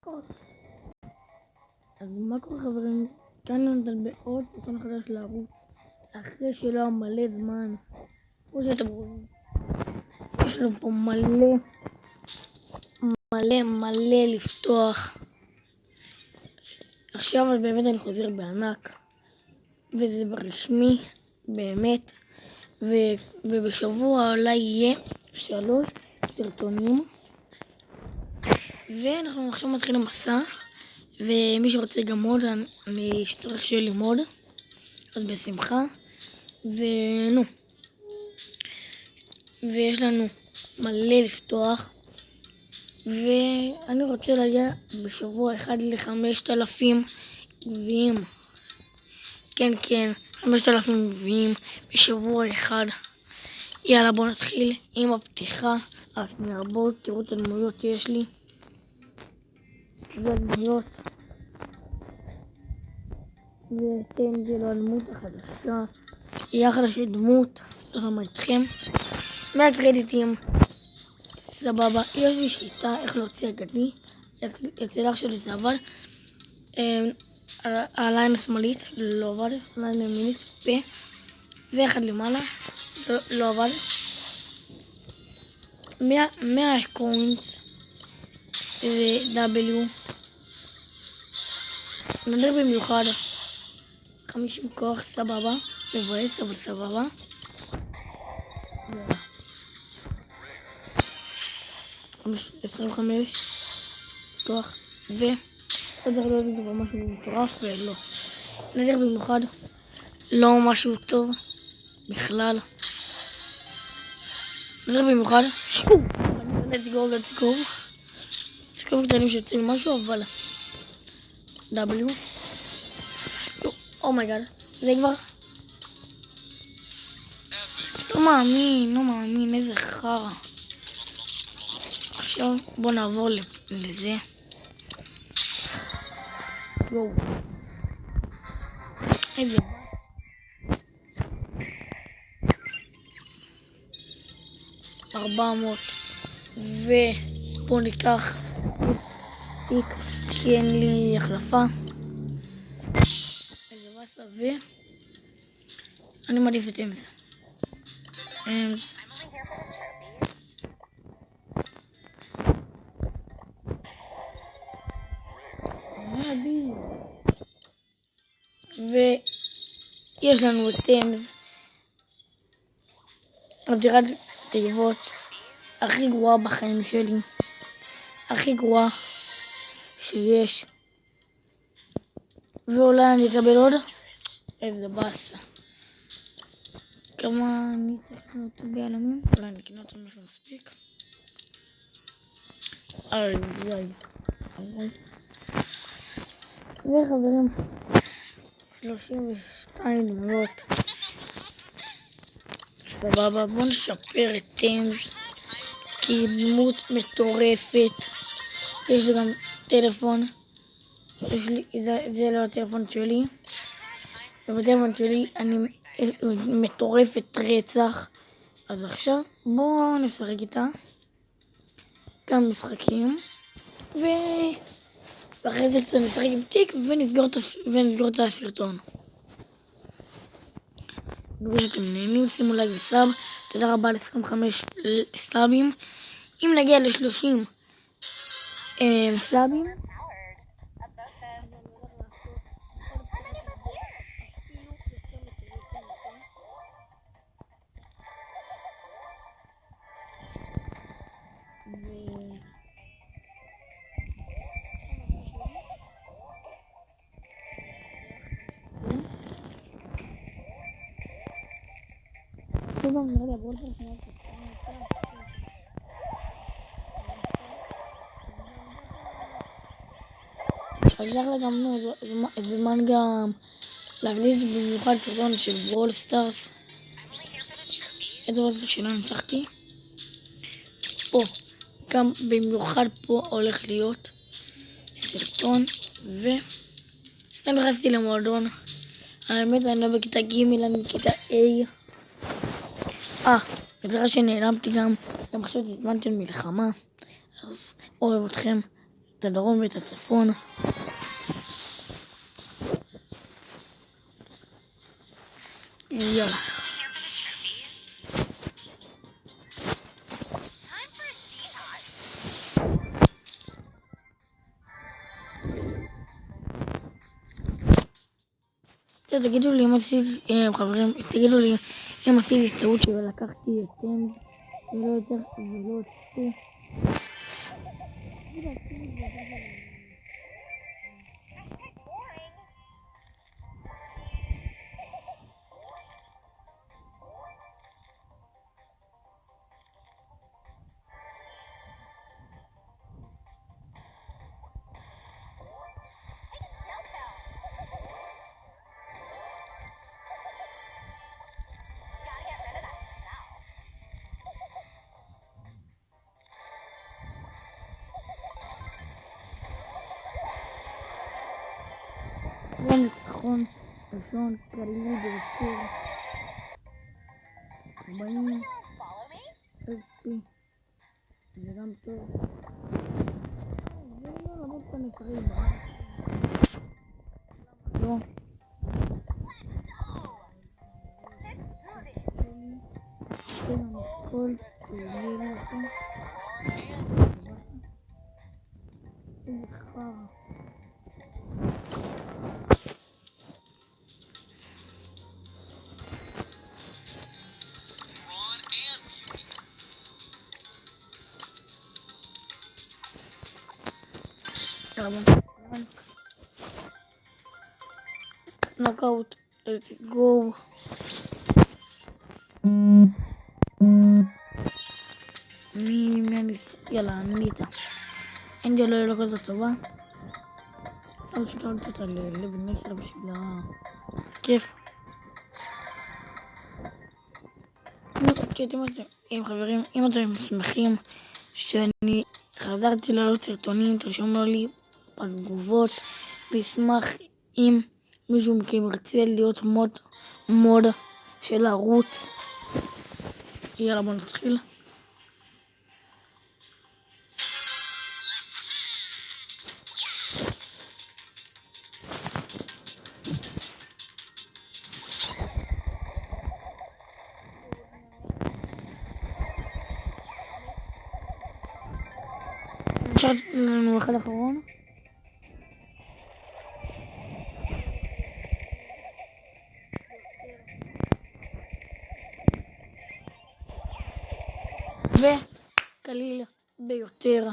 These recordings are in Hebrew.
אז מה קורה חברים? כאן נתן בעוד סרטון חדש לערוץ אחרי שלא היה מלא זמן. כמו שאתם רואים, יש לנו פה מלא לפתוח. עכשיו באמת אני חוזר בענק וזה ברשמי באמת, ובשבוע אולי יהיה 3 סרטונים, ואנחנו עכשיו מתחילים מסע. ומי שרוצה גם עוד, אני אצטרך שיהיה ללמוד, אז בשמחה. ונו, ויש לנו מלא לפתוח, ואני רוצה להגיע בשבוע אחד ל5,000 גביעים. כן, 5,000 גביעים בשבוע אחד. יאללה, בואו נתחיל עם הפתיחה. בואו תראו את הדמויות שיש לי. והדמויות, ואתם זה לא הדמות החדשה, היא החדשה דמות, למה איתכם מהקרדיטים. סבבה, יש לי שיטה איך להוציא אגדי. יצא לך שלי זה עבד, הליין השמאלית לא עבד, הליין הימינית פה, ואחד למעלה לא עבד. 100 קוינס זה W, נדיר במיוחד 50 כוח, סבבה, מבואס אבל סבבה. 25 כוח, ועוד לא יודעת כבר משהו מטורף ולא. נדיר במיוחד לא משהו טוב בכלל. נדיר במיוחד let's go זה כמה קטנים שיוצאים משהו, אבל W, אומייגאד, זה כבר לא מאמין, איזה חרא. עכשיו בוא נעבור לזה. יואו, איזה 400, ובוא ניקח פיק כי אין לי החלפה. איזה בסה, אני מעדיף את אמס. ויש לנו את אמס, הבדירת תיבות הכי גרועה בחיים שלי, הכי גרועה שיש, ואולי אני אקבל עוד. איזה באסה. כמה אני צריך לקנות ביעלמים? אולי אני אקנה אותם משהו מספיק. וחברים, 32 דמויות. סבבה, בואו נשפר את טיימס, כי דמות מטורפת. יש לי גם טלפון, זה לא הטלפון שלי, ובטלפון שלי אני מטורפת רצח. אז עכשיו בואו נשחק איתה כמה משחקים, ואחרי זה קצת נשחק עם תיק ונסגור את הסרטון. בגלל שאתם נהנים, שימו לייק וסאב. תודה רבה ל25 סאבים. אם נגיע ל30 סאבים, אז אחלה גם זמן גם להקליט במיוחד סרטון של ברול סטארס. איזה וזה שלא נצחתי פה, גם במיוחד פה הולך להיות סרטון. וסתם נכנסתי למועדון, האמת אני לא בכיתה ג', אני בכיתה A. בגלל שנעלמתי גם עכשיו זה זמן של מלחמה, אז אוהב אתכם. את הדרום ואת הצפון. יאללה. תגידו לי אם עשיתי, חברים, תגידו לי אם עשיתי טעות שלקחתי את ולא יותר ולא יותר. ניצחון ראשון קליל ביותר 40 חצי זה גם טוב זה לא רבות פנקרים לא כל שיהיה לכם ובחר knockout, let's go. יאללה, אני איתה. אנג'ל לא כזאת טובה. אבל שתיים קצת על לבן מסר בשביל הכיף. אם חברים, אם אתם שמחים שאני חזרתי לעלות סרטונים, תרשמו לי בתגובות. ואשמח אם מישהו מכם ירצה להיות מוד של הערוץ. יאללה, בוא נתחיל. עכשיו לנו אחד אחרון. וקליל ביותר.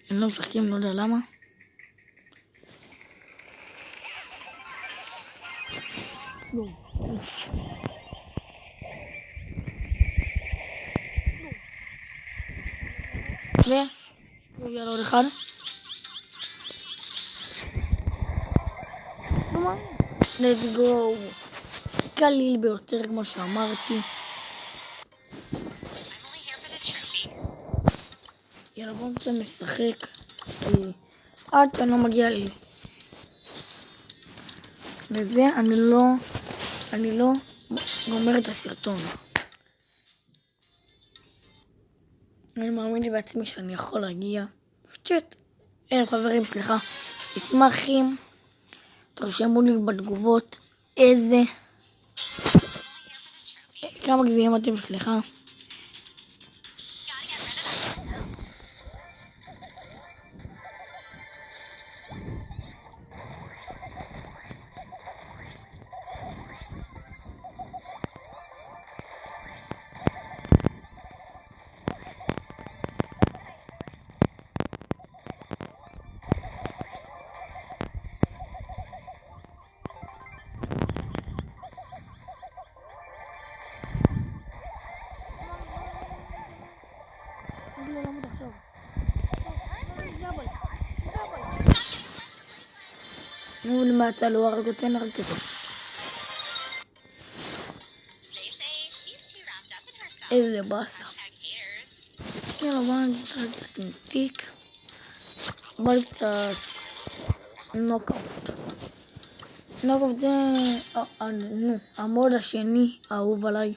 הם לא משחקים, לא יודע למה. לא. ויאללה עוד אחד. let's go. קליל ביותר כמו שאמרתי. יאללה בואו נצא משחק עד שאני לא מגיע לי לזה. אני לא גומר את הסרטון. אני מאמין לי בעצמי שאני יכול להגיע. פשוט חברים, סליחה, אשמח אם תרשמו לי בתגובות כמה גביעים אתם, סליחה. נו, למעצה לא הרג אותי, אני הרגתי אותו. איזה באסה. יאללה, בוא נתחיל עם תיק. בוא לי קצת נוקאוט. נוקאוט זה המוד השני האהוב עליי.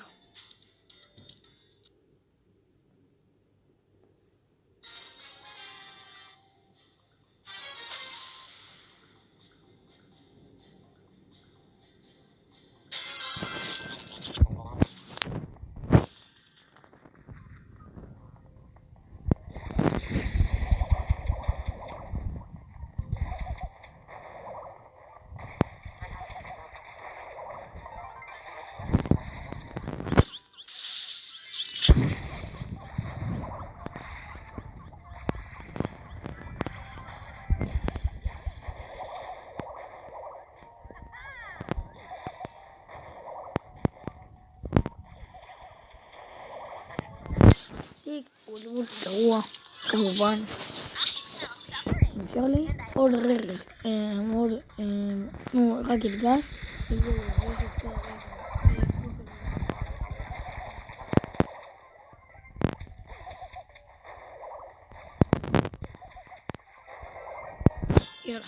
הוא לימוד גרוע, כמובן. נשאר לי עוד רגע, רק הדגש. יאללה.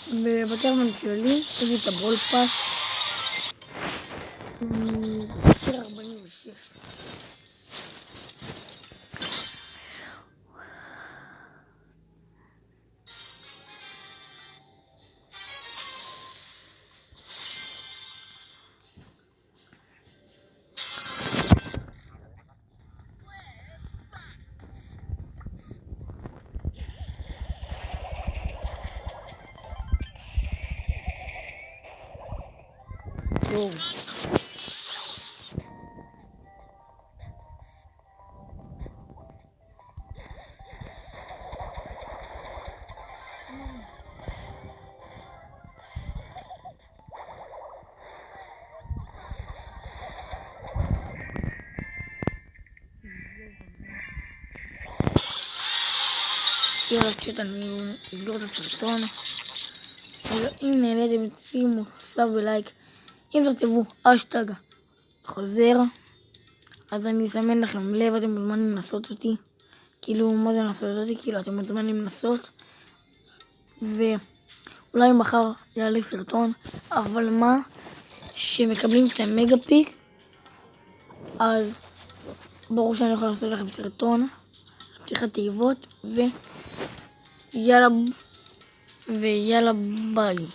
בבקר שלי יש את הבול פאס. בקר 46. טוב. יאללה, פשוט אני אסגור את הסרטון. אם נהניתם, שימו סאב ולייק. אם תכתבו אשטג חוזר, אז אני אסמן לכם לב, אתם מוזמנים לנסות אותי. כאילו, מה זה לנסות אותי? כאילו, אתם מוזמנים לנסות. ואולי מחר יעלה סרטון, אבל מה? שמקבלים את המגה פיק, אז ברור שאני יכול לעשות לכם סרטון, פתיחת תיבות, ויאללה ביי.